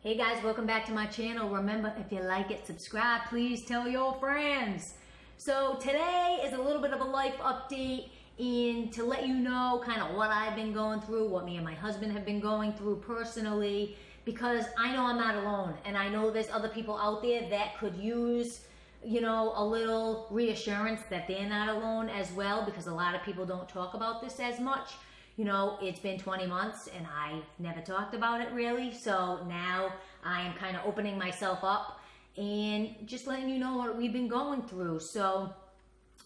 Hey guys, welcome back to my channel. Remember, if you like it, subscribe. Please tell your friends. So today is a little bit of a life update and to let you know kind of what I've been going through, what me and my husband have been going through personally, because I know I'm not alone and I know there's other people out there that could use, you know, a little reassurance that they're not alone as well, because a lot of people don't talk about this as much. You know, it's been 20 months and I've never talked about it really. So now I am kind of opening myself up and just letting you know what we've been going through. So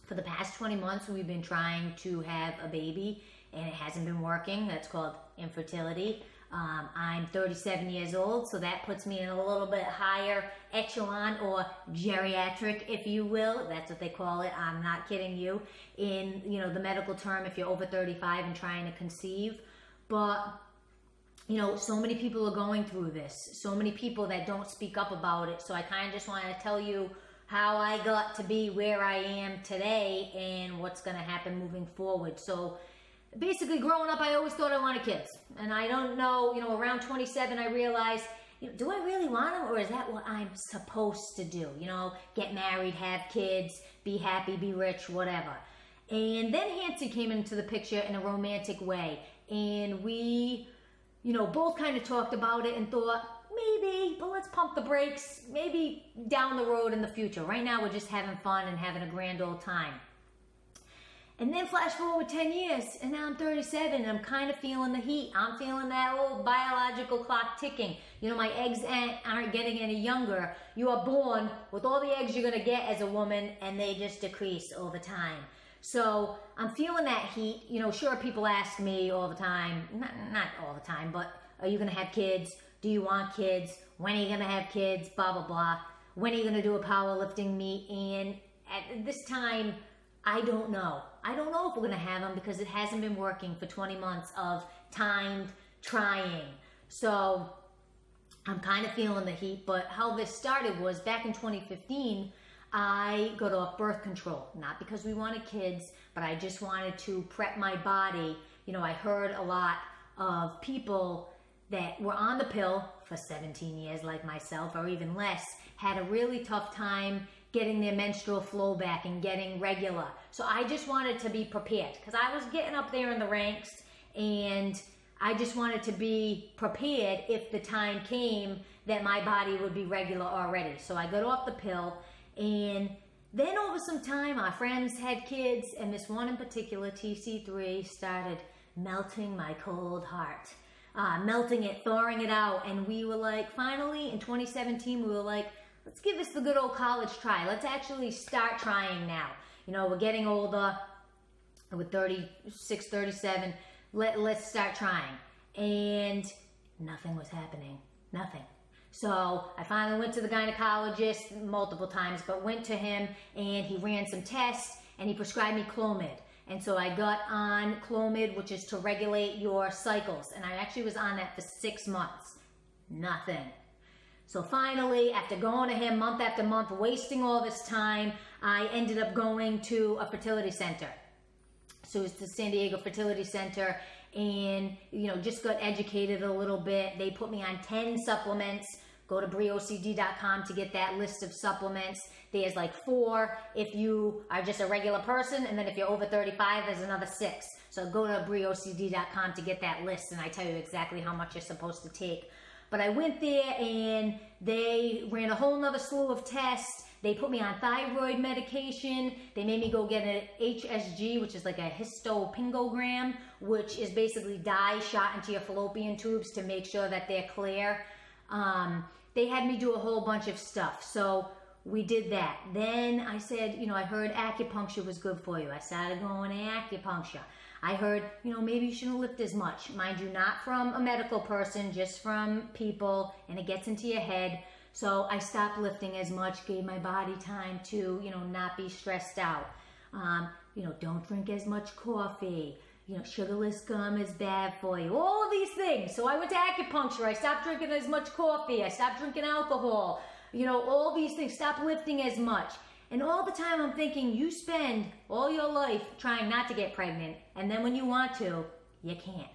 for the past 20 months, we've been trying to have a baby and it hasn't been working. That's called infertility. I'm 37 years old, so that puts me in a little bit higher echelon, or geriatric, if you will. That's what they call it. I'm not kidding you. In, you know, the medical term, if you're over 35 and trying to conceive. But, you know, so many people are going through this. So many people that don't speak up about it. So I kind of just want to tell you how I got to be where I am today and what's going to happen moving forward. So basically, growing up, I always thought I wanted kids. And I don't know, you know, around 27, I realized, you know, do I really want them, or is that what I'm supposed to do? You know, get married, have kids, be happy, be rich, whatever. And then Hanson came into the picture in a romantic way. And we, you know, both kind of talked about it and thought, maybe, but let's pump the brakes. Maybe down the road in the future. Right now, we're just having fun and having a grand old time. And then flash forward 10 years, and now I'm 37, and I'm kind of feeling the heat. I'm feeling that old biological clock ticking. You know, my eggs aren't getting any younger. You are born with all the eggs you're going to get as a woman, and they just decrease over time. So I'm feeling that heat. You know, sure, people ask me all the time, not all the time, but are you going to have kids? Do you want kids? When are you going to have kids? Blah, blah, blah. When are you going to do a powerlifting meet? And at this time, I don't know. I don't know if we're going to have them because it hasn't been working for 20 months of timed trying. So I'm kind of feeling the heat. But how this started was back in 2015, I got off birth control. Not because we wanted kids, but I just wanted to prep my body. You know, I heard a lot of people that were on the pill for 17 years like myself, or even less, had a really tough time getting their menstrual flow back and getting regular. So I just wanted to be prepared because I was getting up there in the ranks and I just wanted to be prepared if the time came that my body would be regular already. So I got off the pill, and then over some time our friends had kids, and this one in particular, TC3, started melting my cold heart. Melting it, thawing it out, and we were like, finally in 2017, we were like, let's give this the good old college try. Let's actually start trying now. You know, we're getting older, we're 36, 37, let's start trying. And nothing was happening, nothing. So I finally went to the gynecologist multiple times, but went to him and he ran some tests and he prescribed me Clomid. And so I got on Clomid, which is to regulate your cycles. And I actually was on that for 6 months. Nothing. So finally, after going to him month after month, wasting all this time, I ended up going to a fertility center. So it's the San Diego Fertility Center, and, you know, just got educated a little bit. They put me on 10 supplements. Go to BrieOCD.com to get that list of supplements. There's like 4 if you are just a regular person, and then if you're over 35, there's another 6. So go to BrieOCD.com to get that list, and I tell you exactly how much you're supposed to take. But I went there, and they ran a whole nother slew of tests. They put me on thyroid medication. They made me go get an HSG, which is like a histopingogram, which is basically dye shot into your fallopian tubes to make sure that they're clear. They had me do a whole bunch of stuff. So we did that. Then I said, you know, I heard acupuncture was good for you. I started going to acupuncture. I heard, you know, maybe you shouldn't lift as much. Mind you, not from a medical person, just from people, and it gets into your head. So I stopped lifting as much, gave my body time to, you know, not be stressed out. You know, don't drink as much coffee. You know, sugarless gum is bad for you. All of these things. So I went to acupuncture. I stopped drinking as much coffee. I stopped drinking alcohol. You know, all these things. Stop lifting as much. And all the time I'm thinking, you spend all your life trying not to get pregnant, and then when you want to, you can't.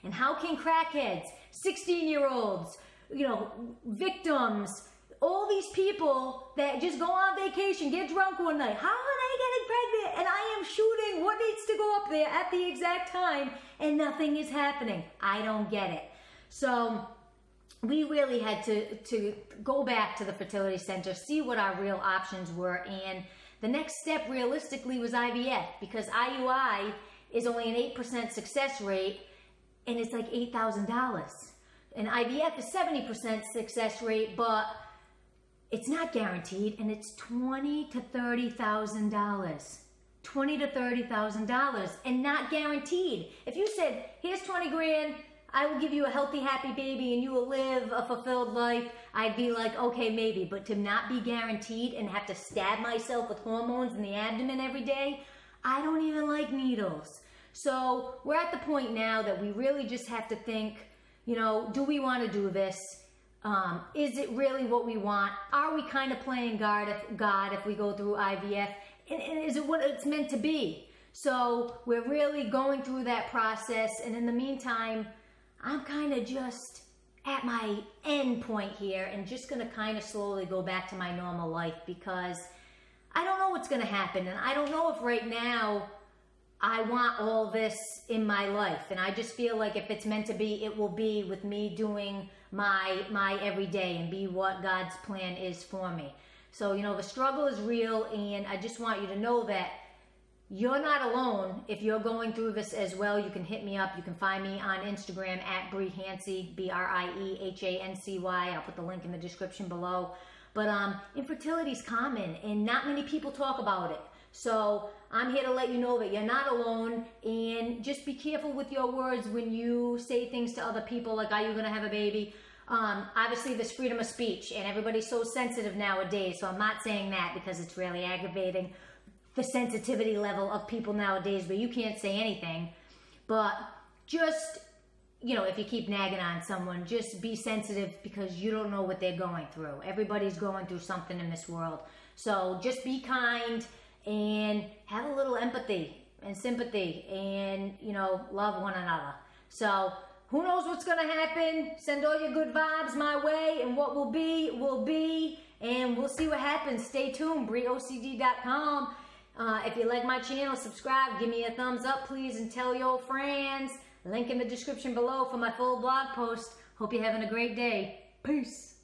And how can crackheads, 16-year-olds, victims, all these people that just go on vacation, get drunk one night. How are they getting pregnant? And I am shooting what needs to go up there at the exact time, and nothing is happening. I don't get it. So we really had to go back to the fertility center, see what our real options were, and the next step realistically was IVF, because IUI is only an 8% success rate, and it's like $8,000. And IVF is 70% success rate, but it's not guaranteed, and it's $20,000 to $30,000. $20,000 to $30,000, and not guaranteed. If you said, here's 20 grand, I will give you a healthy, happy baby, and you will live a fulfilled life, I'd be like, okay, maybe. But to not be guaranteed and have to stab myself with hormones in the abdomen every day, I don't even like needles. So we're at the point now that we really just have to think, do we want to do this? Is it really what we want? Are we kind of playing God if we go through IVF? And is it what it's meant to be? So we're really going through that process. And in the meantime, I'm kind of just at my end point here and just going to kind of slowly go back to my normal life, because I don't know what's going to happen. And I don't know if right now I want all this in my life. And I just feel like if it's meant to be, it will be, with me doing my everyday and be what God's plan is for me. So, the struggle is real, and I just want you to know that you're not alone. If you're going through this as well, you can hit me up. You can find me on Instagram at BrieHancy, BrieHancy. I'll put the link in the description below. But infertility is common, and not many people talk about it. So I'm here to let you know that you're not alone, and just be careful with your words when you say things to other people like, are you going to have a baby? Obviously, there's freedom of speech, and everybody's so sensitive nowadays, so I'm not saying that because it's really aggravating the sensitivity level of people nowadays, but you can't say anything. But just, if you keep nagging on someone, just be sensitive, because you don't know what they're going through. Everybody's going through something in this world. So just be kind and have a little empathy and sympathy, and, love one another. So who knows what's going to happen? Send all your good vibes my way, and what will be, will be, and we'll see what happens. Stay tuned, BrieOCD.com. If you like my channel, subscribe, give me a thumbs up, please, and tell your friends. Link in the description below for my full blog post. Hope you're having a great day. Peace.